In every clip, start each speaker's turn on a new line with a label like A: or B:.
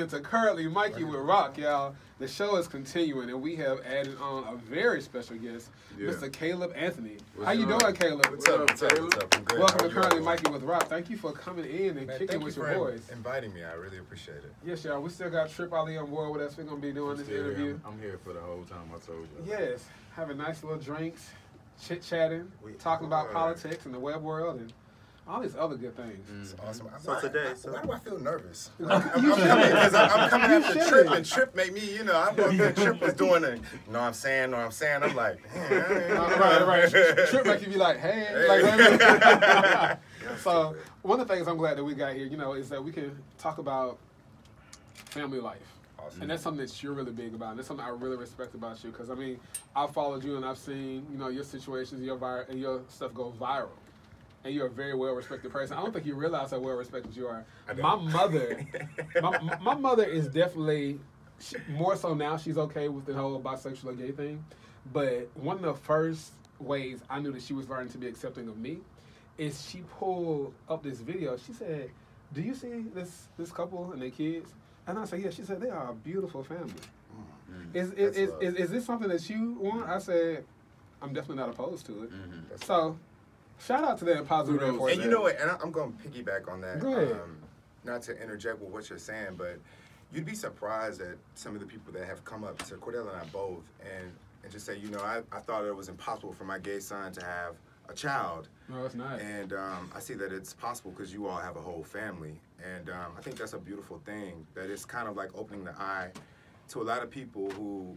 A: To currently Mikey with Rocc, y'all. The show is continuing, and we have added on a very special guest, Mr. Caleb Anthony. How you doing, Caleb?
B: What's up, Caleb?
A: I'm good. Welcome to Currently Mikey with Rocc. Thank you for coming in and kicking with your boys.
B: Inviting me, I really appreciate it.
A: Yes, y'all. We still got Trip Ali on board with us. We're gonna be doing this interview.
C: I'm here for the whole time. I told you.
A: Yes, having nice little drinks, chit chatting, talking about politics and the web world and all these other good things.
B: It's awesome.
C: So today,
B: why do I feel nervous?
A: I'm
B: coming after Trip, and Trip made me, you know, I thought that Trip was doing it. You know what I'm saying? I'm like,
A: right. Trip make you be like, hey. Like, so one of the things I'm glad that we got here, you know, is that we can talk about family life. Awesome. And that's something that you're really big about. And that's something I really respect about you. Because, I mean, I've followed you and I've seen, you know, your situations, and your stuff go viral. And you're a very well-respected person. I don't think you realize how well-respected you are. My mother, my mother is definitely, more so now, she's okay with the whole bisexual or gay thing. But one of the first ways I knew that she was learning to be accepting of me is she pulled up this video. She said, do you see this couple and their kids? And I said, yeah. She said, they are a beautiful family. Is this something that you want? I said, I'm definitely not opposed to it. So, shout out to them, positive reinforcement.
B: And you know what? And I'm going to piggyback on that.
A: Go ahead.
B: Not to interject with what you're saying, but you'd be surprised at some of the people that have come up to Cordell and I both and just say, you know, I thought it was impossible for my gay son to have a child.
A: No, it's not.
B: And I see that it's possible because you all have a whole family. And I think that's a beautiful thing, that it's kind of like opening the eye to a lot of people who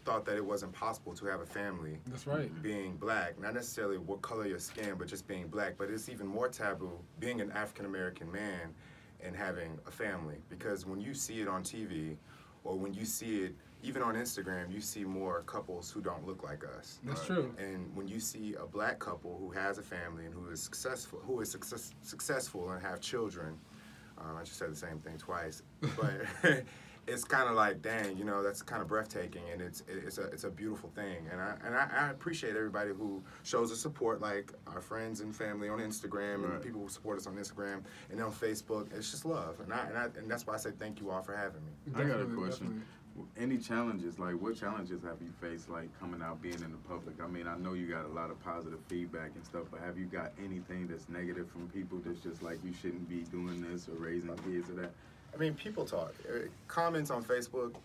B: thought that it wasn't possible to have a family.
A: That's right.
B: Being black, not necessarily what color your skin, but just being black. But it's even more taboo being an African-American man and having a family. Because when you see it on TV, or when you see it even on Instagram, you see more couples who don't look like us.
A: That's true.
B: And when you see a black couple who has a family and who is successful and have children, I just said the same thing twice, but it's kind of like, dang, you know, that's kind of breathtaking, and it's a beautiful thing, and I appreciate everybody who shows us support, like our friends and family on Instagram, and people who support us on Instagram and on Facebook. It's just love, and that's why I say thank you all for having me.
C: I got a question. Any challenges, like what challenges have you faced, like coming out, being in the public? I mean, I know you got a lot of positive feedback and stuff, but have you got anything that's negative from people that's just like, you shouldn't be doing this or raising kids or that?
B: I mean, people talk. Comments on Facebook,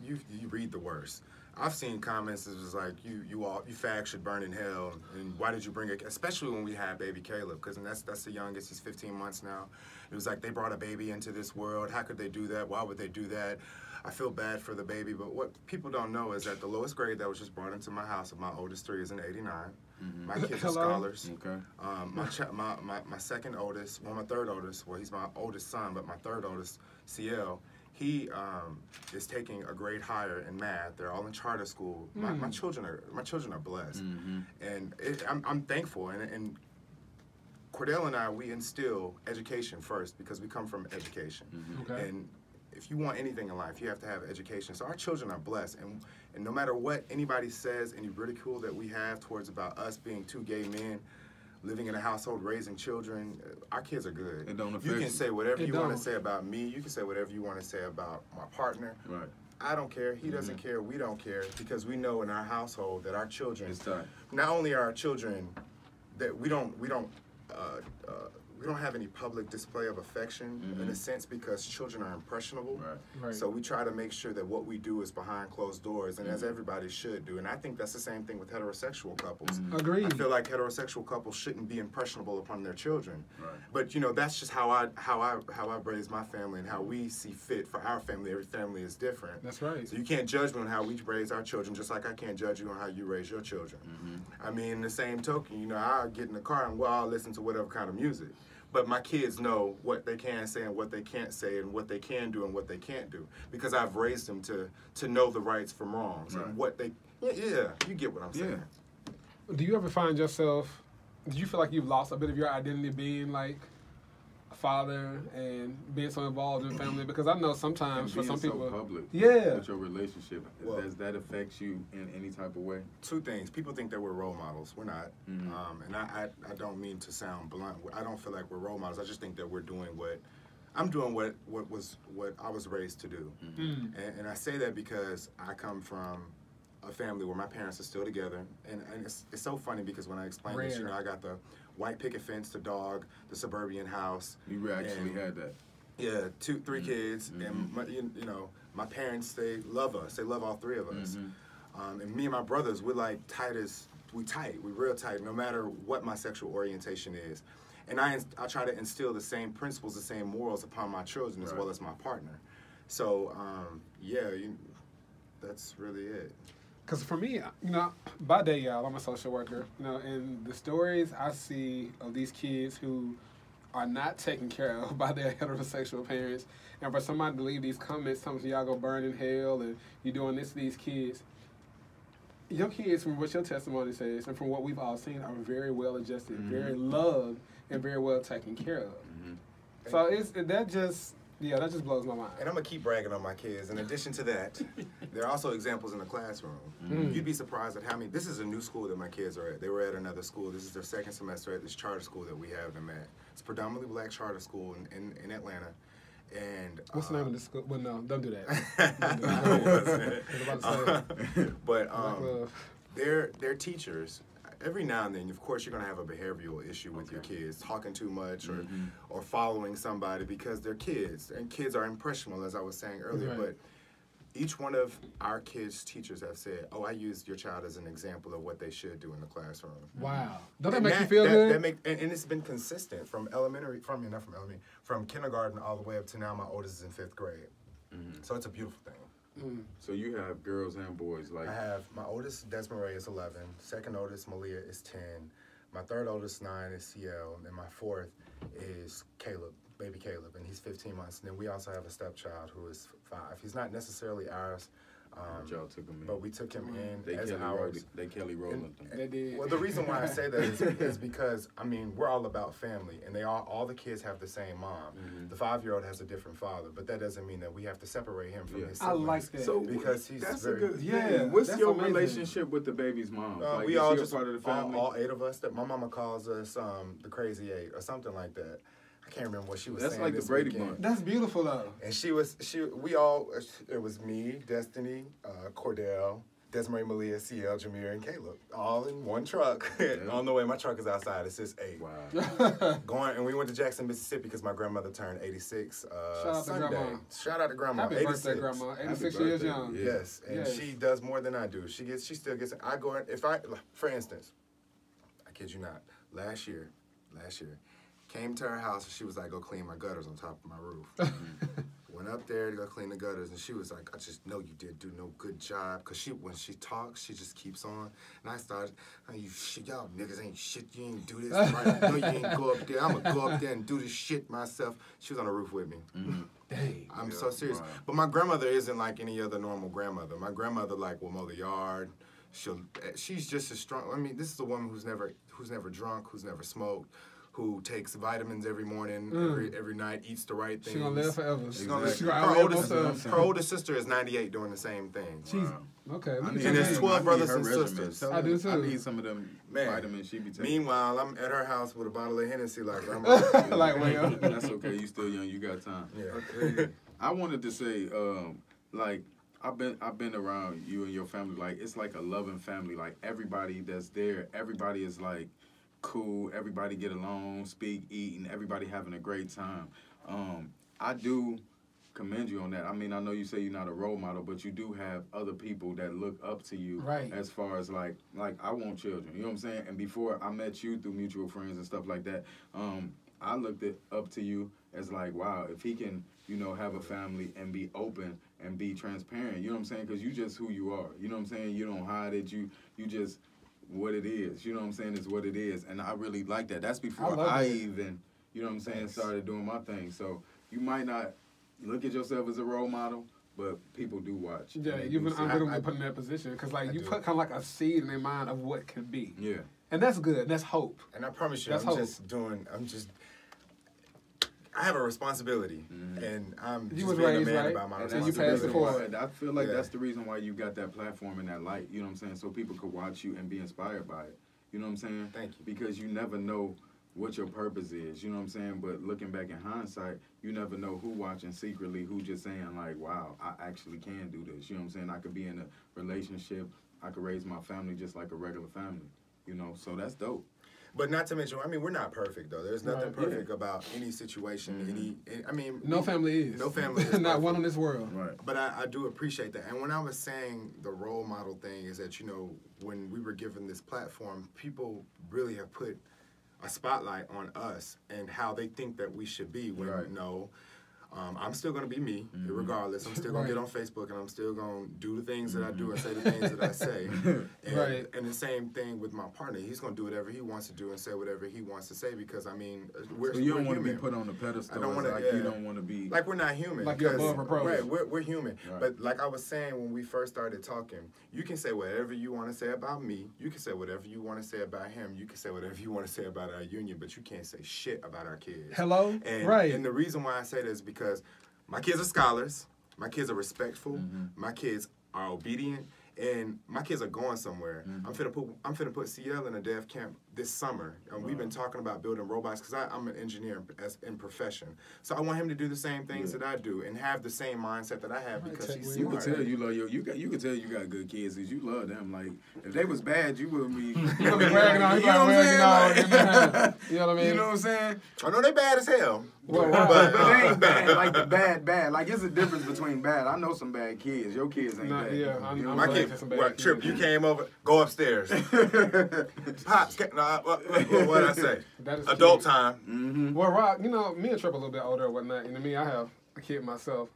B: you read the worst. I've seen comments that was like, you fags should burn in hell, and why did you bring it? Especially when we had baby Caleb, because that's the youngest. He's 15 months now. It was like, they brought a baby into this world. How could they do that? Why would they do that? I feel bad for the baby, but what people don't know is that the lowest grade that was just brought into my house of my oldest three is an 89. My kids are scholars.
C: Okay.
B: My second oldest, well, my third oldest, well, he's my oldest son, but my third oldest, CL, he is taking a grade higher in math. They're all in charter school. My children are blessed, and I'm thankful. And Cordell and I, we instill education first because we come from education.
A: Okay.
B: And if you want anything in life, you have to have education. So our children are blessed, and no matter what anybody says, any ridicule that we have towards about us being two gay men living in a household raising children, our kids are good.
C: It don't affect
B: you can say whatever you want to say about me. You can say whatever you want to say about my partner.
C: Right.
B: I don't care. He doesn't care. We don't care, because we know in our household that our children,
C: It's time.
B: not only are our children, that we don't have any public display of affection in a sense, because children are impressionable.
A: Right.
B: So we try to make sure that what we do is behind closed doors, and as everybody should do. And I think that's the same thing with heterosexual couples.
A: Agreed.
B: I feel like heterosexual couples shouldn't be impressionable upon their children.
C: Right.
B: But you know, that's just how I raised my family and how we see fit for our family. Every family is different.
A: That's right.
B: So you can't judge me on how we raise our children, just like I can't judge you on how you raise your children. I mean, in the same token, you know, I'll get in the car and I'll listen to whatever kind of music. But my kids know what they can say and what they can't say, and what they can do and what they can't do, because I've raised them to know the rights from wrongs and what they. Yeah, you get what I'm saying.
A: Do you ever find yourself? Do you feel like you've lost a bit of your identity being like a father and being so involved in family? Because I know sometimes for some people,
C: so public,
A: yeah,
C: with your relationship, does that affect you in any type of way?
B: Two things. People think that we're role models. We're not. And I don't mean to sound blunt. I don't feel like we're role models. I just think that we're doing what I'm doing what I was raised to do. And I say that because I come from a family where my parents are still together, and it's so funny because when I explain this, I got the white picket fence, the dog, the suburban house.
C: You actually had that.
B: Yeah, 3 kids, and my parents, they love us. They love all 3 of us. And me and my brothers, we're like we're real tight, no matter what my sexual orientation is. And I try to instill the same principles, the same morals upon my children as well as my partner. So, that's really it.
A: Because for me, by day, y'all, I'm a social worker, and the stories I see of these kids who are not taken care of by their heterosexual parents, and for somebody to leave these comments, some of y'all go burn in hell, and you're doing this to these kids. Your kids, from what your testimony says, and from what we've all seen, are very well adjusted, very loved, and very well taken care of. So that just blows my mind.
B: And I'm going to keep bragging on my kids. In addition to that, there are also examples in the classroom. You'd be surprised at how many. This is a new school that my kids are at. They were at another school. This is their 2nd semester at this charter school that we have them at. It's a predominantly black charter school in Atlanta. And
A: what's the name of the school? Well, no, don't do that.
B: But their teachers, every now and then, of course, you're going to have a behavioral issue with your kids, talking too much or following somebody because they're kids. And kids are impressionable, as I was saying earlier. Right. But each one of our kids' teachers have said, I used your child as an example of what they should do in the classroom.
A: Wow. Don't that make you feel good?
B: And it's been consistent from kindergarten all the way up to now. My oldest is in 5th grade. So it's a beautiful thing.
C: So you have girls and boys?
B: I have my oldest, Desiree, is 11. 2nd oldest, Malia, is 10. My 3rd oldest, 9, is CL. And my 4th is Caleb. Baby Caleb, and he's 15 months. And then we also have a stepchild who is 5. He's not necessarily ours,
C: y'all took him in.
B: but we took him in as ours.
C: They Kelly rolled them.
A: They did.
B: Well, the reason why I say that is because, we're all about family, and all the kids have the same mom. The 5-year-old has a different father, but that doesn't mean that we have to separate him from his siblings.
A: I like that.
B: So because he's
C: that's
B: very...
C: a good What's your relationship with the baby's mom?
B: We all
C: just part of the family?
B: All 8 of us. That my mama calls us the Crazy 8 or something like that. I can't remember what she was saying.
C: That's like the Brady Bunch.
A: That's beautiful, though.
B: And it was me, Destiny, Cordell, Desiree, Malia, CL, Jameer, and Caleb, all in one truck. On the way, my truck is outside. It says 8.
C: Wow.
B: And we went to Jackson, Mississippi because my grandmother turned 86
A: Shout out
B: Sunday.
A: to Grandma.
B: Shout out to Grandma.
A: Happy
B: 86.
A: birthday, Grandma. 86
C: Happy
A: years
C: birthday.
A: young.
B: Yes, and she does more than I do. She still gets. I go for instance, I kid you not. Last year, came to her house and she was like, go clean my gutters on top of my roof. Went up there to go clean the gutters and she was like, I just know you did do no good job. Because when she talks, she just keeps on. And I started, y'all niggas ain't shit. You ain't do this right. No, you ain't go up there. I'm going to go up there and do this shit myself. She was on the roof with me.
A: Dang.
B: I'm so serious.
C: Wow.
B: But my grandmother isn't like any other normal grandmother. My grandmother will mow the yard. She's just as strong. This is a woman who's never drunk, who's never smoked, who takes vitamins every morning, every night, eats the right things.
A: She's going to live forever.
B: She's gonna live. Her oldest sister is 98 doing the same thing.
A: Okay.
B: And there's 12 brothers and sisters.
A: I do too.
C: I need some of them vitamins she be taking.
B: Meanwhile, I'm at her house with a bottle of Hennessy like I'm
C: That's okay. You still young. You got time.
B: Yeah.
C: I wanted to say, I've been around you and your family. Like, it's like a loving family. Like, everybody that's there, everybody is like cool. Everybody get along, speak, eat, and everybody having a great time. I do commend you on that. I know you say you're not a role model, but you do have other people that look up to you.
A: Right.
C: As far as like I want children. You know what I'm saying? And before I met you through mutual friends and stuff like that, I looked up to you as like, wow, if he can, have a family and be open and be transparent. You know what I'm saying? Because you just who you are. You know what I'm saying? You don't hide it. You just what it is. You know what I'm saying? It's what it is. And I really like that. That's before I even, you know what I'm saying, started doing my thing. So you might not look at yourself as a role model, but people do watch.
A: Yeah, I'm going to put in that position because you put kind of like a seed in their mind of what can be.
C: Yeah.
A: And that's good. That's hope.
B: And I promise you, I have a responsibility, and I'm just being a man about my responsibility.
A: You passed it forward.
C: I feel like that's the reason why you got that platform and that light, you know what I'm saying, so people could watch you and be inspired by it. You know what I'm saying?
B: Thank you.
C: Because you never know what your purpose is. You know what I'm saying? But looking back in hindsight, you never know who watching secretly, who just saying like, wow, I actually can do this. You know what I'm saying? I could be in a relationship. I could raise my family just like a regular family. You know, so that's dope.
B: But not to mention, I mean, we're not perfect though. There's nothing perfect about any situation. I mean,
A: no family is.
B: No family is
A: not one in this world.
C: Right.
B: But I do appreciate that. And when I was saying the role model thing is that, you know, when we were given this platform, people really have put a spotlight on us and how they think that we should be. When no. I'm still going to be me, regardless. I'm still going to get on Facebook, and I'm still going to do the things that I do and say the things that I say. And, and the same thing with my partner. He's going to do whatever he wants to do and say whatever he wants to say because, I mean, we're
C: so you don't
B: want
C: to be put on the pedestal.
B: I don't want to,
C: you don't want to be...
B: Like, we're not human.
A: Like you're above reproach.
B: Right, we're human. Right. But like I was saying when we first started talking, you can say whatever you want to say about me. You can say whatever you want to say about him. You can say whatever you want to say about our union, but you can't say shit about our kids.
A: Hello?
B: And the reason why I say that is because my kids are scholars, my kids are respectful, my kids are obedient, and my kids are going somewhere. I'm finna put CL in a dev camp this summer, and we've been talking about building robots because I'm an engineer in profession. So I want him to do the same things that I do and have the same mindset that I have because he's smart.
C: You can tell you love you can tell you got good kids because you love them. Like if they was bad, you wouldn't be.
A: You gonna be bragging on. You know what I'm saying? You know what I mean?
C: You know what I'm saying?
B: I know they bad as hell.
C: But they ain't bad. Like the bad. Like it's a difference between bad. I know some bad kids. Your kids ain't bad.
A: Yeah, I'm
B: my kids. What Trip? You came over. Go upstairs. Pops. What I say? Adult time.
A: Well, Rocc, you know, me and Trip a little bit older and whatnot. You know, me, I have a kid myself.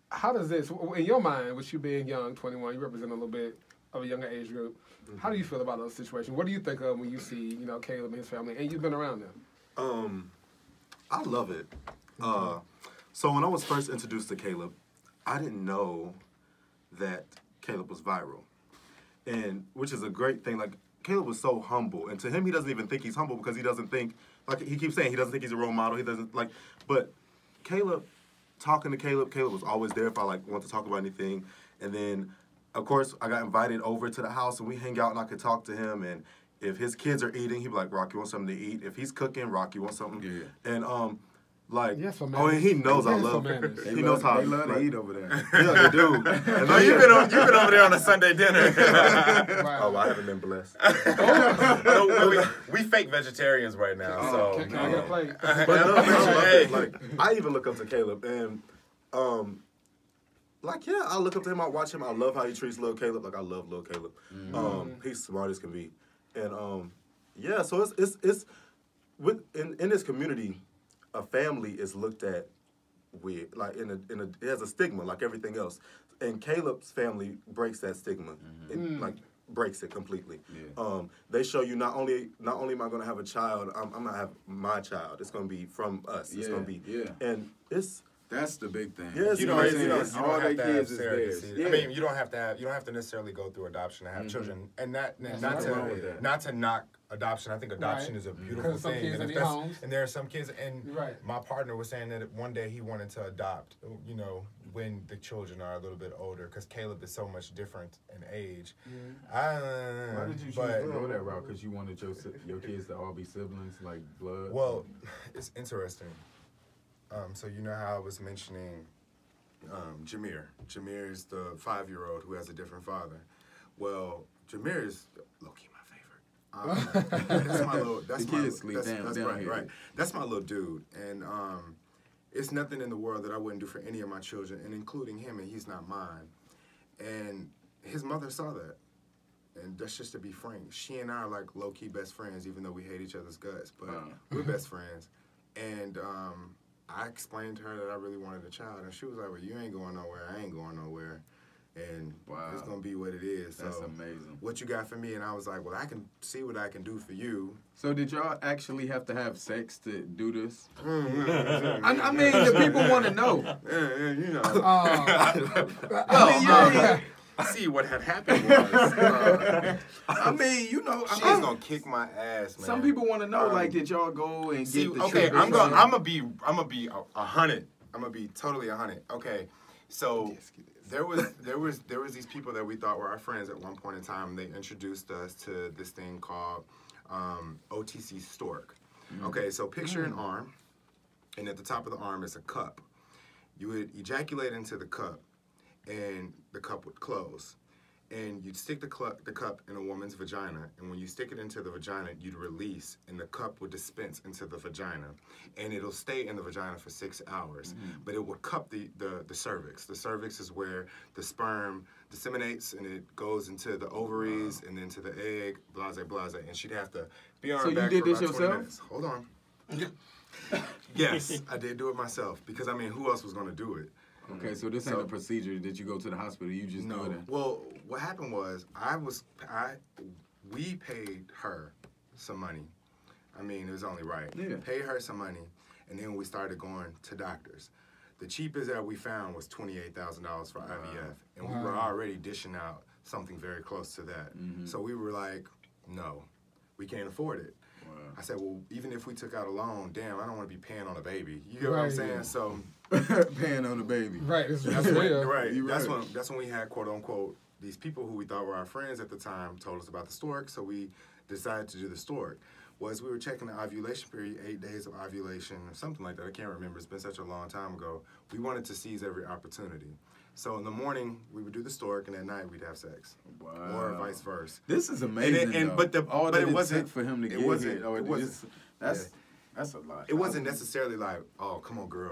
A: How does this, in your mind, with you being young, 21, you represent a little bit of a younger age group. How do you feel about those situations? What do you think of when you see, you know, Caleb and his family, and you've been around them?
D: I love it. So when I was first introduced to Caleb, I didn't know that Caleb was viral, and which is a great thing. Like Caleb was so humble, and to him, he doesn't even think he's humble because he doesn't think, like he keeps saying, he doesn't think he's a role model. He doesn't like, but Caleb, talking to Caleb was always there if I like want to talk about anything, and then of course I got invited over to the house and we hang out and I could talk to him, and if his kids are eating, he'd be like, Rocc, you want something to eat? If he's cooking, Rocc, you want something? Yeah. And like,
A: yes,
D: oh, and he knows I love it. He knows how
C: they love to eat over there.
D: Yeah, they do. And
B: oh, you've been over there on a Sunday dinner.
D: Oh, I haven't been blessed.
B: We fake vegetarians right now, so.
A: Can I get a plate?
D: But like, I even look up to Caleb, and like, yeah, I look up to him. I watch him. I love how he treats little Caleb. Like, I love little Caleb. He's smart as can be, and yeah. So it's in this community. A family is looked at weird, like it has a stigma like everything else, and Caleb's family breaks that stigma, like breaks it completely. Yeah. They show you not only am I gonna have a child, I'm gonna have my child. It's gonna be from us. It's gonna be and
C: that's the big thing.
D: Yes,
B: you don't have to have
C: theirs.
B: I mean, you don't have to necessarily go through adoption to have children, and not to knock adoption. I think adoption is a beautiful thing. And there are some kids, and my partner was saying that one day he wanted to adopt, you know, when the children are a little bit older, because Caleb is so much different in age.
C: Why did you choose to go that route? Because you wanted your kids to all be siblings, like blood?
B: Well, it's interesting. So you know how I was mentioning Jameer. Jameer is the 5-year-old who has a different father. Well, Jameer is low-key my favorite. That's my little. That's my. That's right. That's my little dude, and it's nothing in the world that I wouldn't do for any of my children, and including him. And he's not mine. And his mother saw that, and that's just to be frank. She and I are like low-key best friends, even though we hate each other's guts, but we're best friends. And I explained to her that I really wanted a child, and she was like, well, you ain't going nowhere, I ain't going nowhere, and it's going to be what it is.
C: That's
B: so
C: amazing.
B: What you got for me? And I was like, well, I can see what I can do for you.
C: So did y'all actually have to have sex to do this? I mean, the people want to know.
B: You know. See, what had happened was,
C: I mean, you know,
B: she's gonna kick my ass, man.
C: Some people want to know, like, did y'all go and get the
B: okay, I'm gonna be 100. I'm gonna be totally 100. Okay, so there was these people that we thought were our friends at one point in time. They introduced us to this thing called OTC Stork. Okay, so picture an arm, and at the top of the arm is a cup. You would ejaculate into the cup, and the cup would close. And you'd stick the cup in a woman's vagina, and when you stick it into the vagina, you'd release, and the cup would dispense into the vagina. And it'll stay in the vagina for 6 hours, but it would cup the cervix. The cervix is where the sperm disseminates, and it goes into the ovaries, and then to the egg, blase, blase. And she'd have to be on her back for about 20 minutes. Hold on. Yes, I did do it myself, because, I mean, who else was going to do it?
C: Okay, so this ain't a procedure that you go to the hospital. You just do it.
B: Well, what happened was we paid her some money. I mean, it was only right.
C: Yeah.
B: Paid her some money, and then we started going to doctors. The cheapest that we found was $28,000 for IVF, and we were already dishing out something very close to that. So we were like, no, we can't afford it. I said, well, even if we took out a loan, damn, I don't want to be paying on a baby. You get what I'm saying? So
C: paying on a baby.
A: Right.
B: That's when that's when we had, quote unquote, these people who we thought were our friends at the time told us about the stork. So we decided to do the stork. Was we were checking the ovulation period, 8 days of ovulation or something like that. I can't remember. It's been such a long time ago. We wanted to seize every opportunity. So in the morning we would do the stork, and at night we'd have sex.
C: Wow.
B: Or vice versa.
C: This is amazing.
B: But it wasn't
C: for him to get
B: wasn't,
C: here.
B: it wasn't.
C: That's a lot.
B: It wasn't necessarily like, oh, come on, girl.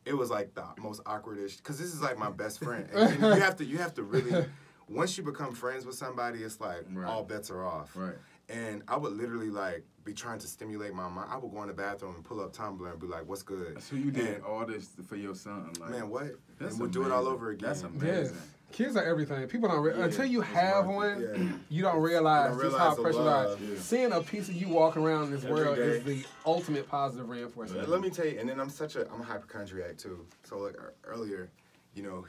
B: It was like the most awkwardish, because this is like my best friend. And you have to really, once you become friends with somebody, it's like all bets are off.
C: Right.
B: And I would literally like be trying to stimulate my mind. I would go in the bathroom and pull up Tumblr and be like, "What's good?"
C: So you did all this for your son, like,
B: man, what?
C: And
B: we'll do it all over again.
C: That's amazing.
A: Yes. Kids are everything. People don't until you have one, you don't realize just how pressurized. Seeing a piece of you walking around in this world is the ultimate positive reinforcement.
B: Let me tell you, and then I'm a hypochondriac too. So like earlier, you know,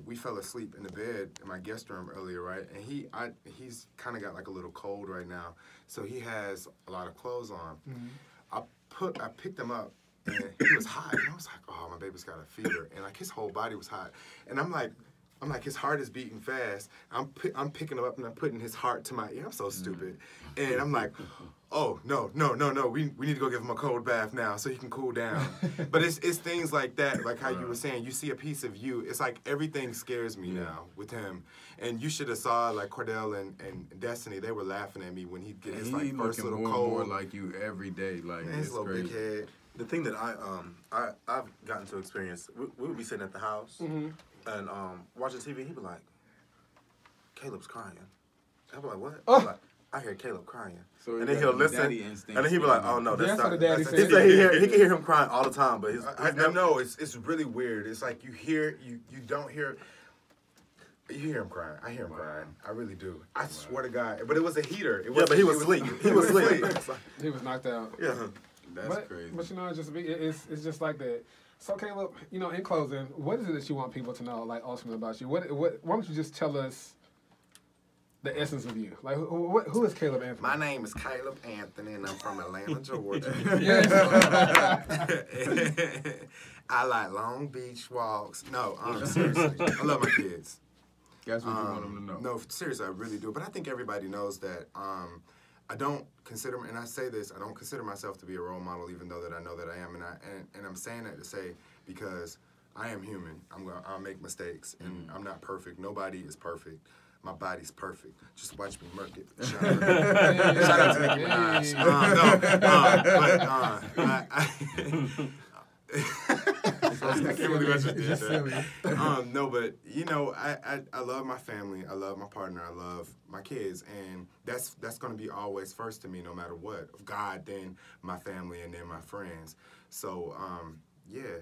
B: we fell asleep in the bed in my guest room earlier, right? And he's kind of got like a little cold right now, so he has a lot of clothes on. I picked him up, and he was hot, and I was like, oh, my baby's got a fever, and like his whole body was hot, and I'm like, his heart is beating fast. I'm picking him up and I'm putting his heart to my ear. I'm so stupid, and I'm like, oh no, we need to go give him a cold bath now so he can cool down. But it's things like that, like how you were saying, you see a piece of you. It's like everything scares me now with him. And you should have saw like Cordell and Destiny. They were laughing at me when he'd get his like first little cold.
C: More like you every day, like
B: man, his little big head.
D: The thing that I've gotten to experience, we would be sitting at the house and watching TV. He'd be like, "Caleb's crying." I'd be like, "What?"
A: Oh.
D: I'm like, I hear Caleb crying.
C: So
D: and then he'll listen, and then he'll be like, "Oh no, that's not."
A: What the daddy
D: He
A: said.
D: said he can hear him crying all the time, but
B: no, it's really weird. It's like you don't hear. You hear him crying. I hear him crying. I really do. I swear to God. But it was a heater.
D: But he was asleep. He was asleep.
A: He was knocked out.
D: Yeah.
C: That's crazy.
A: But you know, it's just like that. So Caleb, you know, in closing, what is it that you want people to know, like ultimately about you? Why don't you just tell us the essence of you? Like, who is Caleb Anthony?
B: My name is Caleb Anthony, and I'm from Atlanta, Georgia. I like Long Beach walks. No, seriously, I love my kids.
C: That's what you want them to know.
B: No, seriously, I really do. But I think everybody knows that. I don't consider, and I say this, I don't consider myself to be a role model, even though that I know that I am, and I'm saying that to say because I am human. I'll make mistakes, and I'm not perfect. Nobody is perfect. My body's perfect. Just watch me murk it. Shout out to Nicki Minaj. I can't believe I just did that. No, but you know, I love my family. I love my partner. I love my kids, and that's going to be always first to me, no matter what. God, then my family, and then my friends. So, yeah.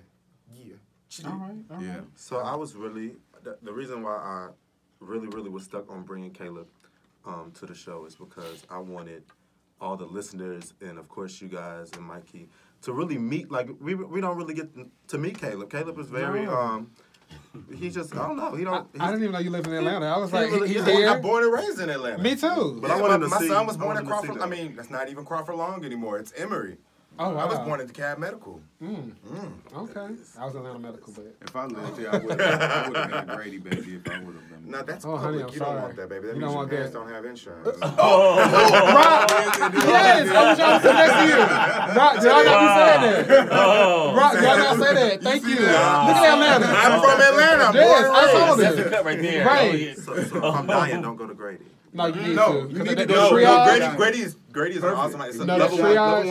A: All right.
D: So I was really the reason why I really was stuck on bringing Caleb to the show is because I wanted all the listeners and of course you guys and Mikey to really meet. Like we don't really get to meet Caleb. Caleb is very he just I don't know.
A: I didn't even know you lived in Atlanta. I was like, he's
B: I'm
A: here.
B: born and raised in Atlanta.
A: Me too.
D: But I wanted to
B: my
D: see.
B: son was born in Crawford. I mean, that's not even Crawford Long anymore. It's Emory.
A: Oh, wow.
B: I was born at DeKalb Medical.
A: Okay. I was Atlanta Medical, but
C: If I lived here, I would have been a Grady baby if I would have been.
B: No, that's
A: honey,
B: public.
A: I'm
B: You
A: sorry.
B: don't want that, baby. That
A: You
B: means
A: don't
B: your
A: want
B: parents
A: that.
B: don't have insurance.
A: Yes, I was trying to say next to you. Rocc, did I not be saying that? Rocc, did I not say that? Thank you. Look at Atlanta.
B: I'm from Atlanta.
A: Yes, I saw
B: born and
E: That's
B: raised.
E: the cut right there.
A: Right.
D: So if I'm dying, don't go to Grady.
A: No, you need
B: No,
A: to.
B: you need to
A: The
B: go.
A: triage-
B: Grady is an awesome. It's a
A: No, the
B: level
A: triage-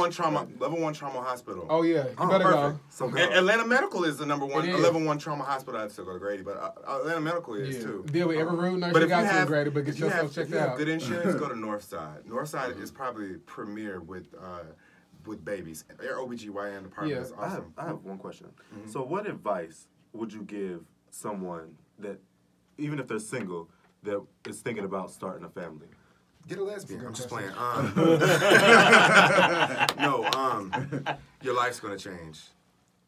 B: one trauma hospital.
A: Oh, yeah. You
B: Oh,
A: better
B: perfect.
A: go.
D: So go.
B: Atlanta Medical is the number one,
A: It is.
B: level 1 trauma hospital. I'd still go to Grady, but Atlanta Medical is
A: Yeah.
B: too.
A: Deal with every root nurse
B: But
A: you
B: if
A: got
B: you
A: to
B: have,
A: Grady, but get
B: if you have,
A: yourself checked
B: if you have
A: out.
B: good insurance, go to Northside. Northside is probably premier with babies. Their OBGYN department is awesome.
D: I have one question. So what advice would you give someone that, even if they're single, that is thinking about starting a family?
B: Get a lesbian. I'm just playing. Your life's gonna change.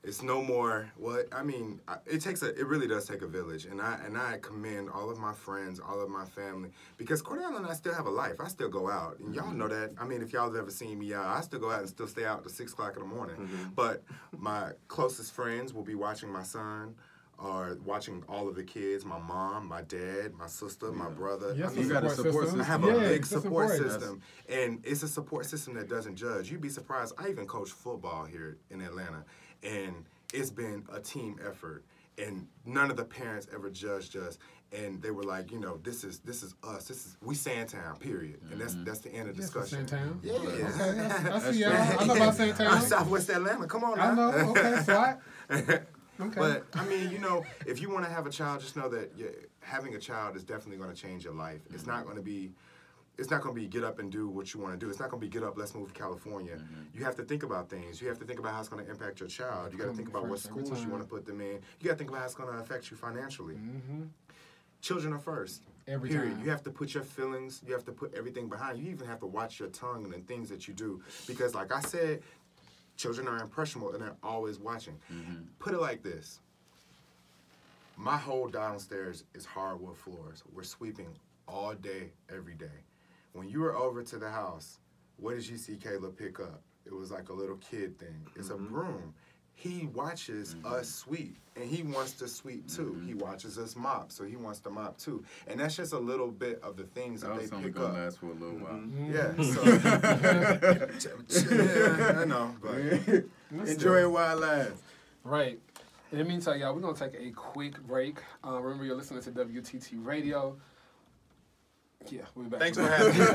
B: It's no more. What I mean, it really does take a village, and I commend all of my friends, all of my family, because Cordell and I still have a life. I still go out, and y'all know that. I mean, if y'all have ever seen me out, I still go out and still stay out till 6 o'clock in the morning. But my closest friends will be watching my son, or watching all of the kids, my mom, my dad, my sister, my brother.
A: Yes,
B: I mean,
C: you got a support system.
B: I have a
A: Yeah,
B: big
A: it's
B: support
A: important.
B: system, and it's a support system that doesn't judge. You'd be surprised. I even coach football here in Atlanta, and it's been a team effort, and none of the parents ever judged us. And they were like, this is us. We Sandtown, period. And that's the end of discussion.
A: Sandtown?
B: Yeah.
A: Okay, I see y'all. I know about
B: I'm
A: Sandtown.
B: Southwest Atlanta. Come on now.
A: I know. Okay, SWAT. Okay.
B: But I mean, if you want to have a child, just know that having a child is definitely going to change your life. It's not going to be get up and do what you want to do. It's not going to be get up, let's move to California. You have to think about things. You have to think about how it's going to impact your child. You got to think about what schools you want to put them in. You got to think about how it's going to affect you financially. Children are first.
A: Every
B: period.
A: time.
B: You have to put your feelings, you have to put everything behind. You even have to watch your tongue and the things that you do. Because like I said, children are impressionable and they're always watching. Put it like this. My whole downstairs is hardwood floors. We're sweeping all day, every day. When you were over to the house, what did you see Caleb pick up? It was like a little kid thing. It's a broom. He watches us sweep, and he wants to sweep too. He watches us mop, so he wants to mop too. And that's just a little bit of the things that they pick up.
C: Last for a little while.
B: Yeah, so yeah, I know, but
C: Enjoy it while it lasts.
A: Right. In the meantime, y'all, we're going to take a quick break. Remember, you're listening to WTT Radio. Yeah, we'll be back.
B: thanks for having me.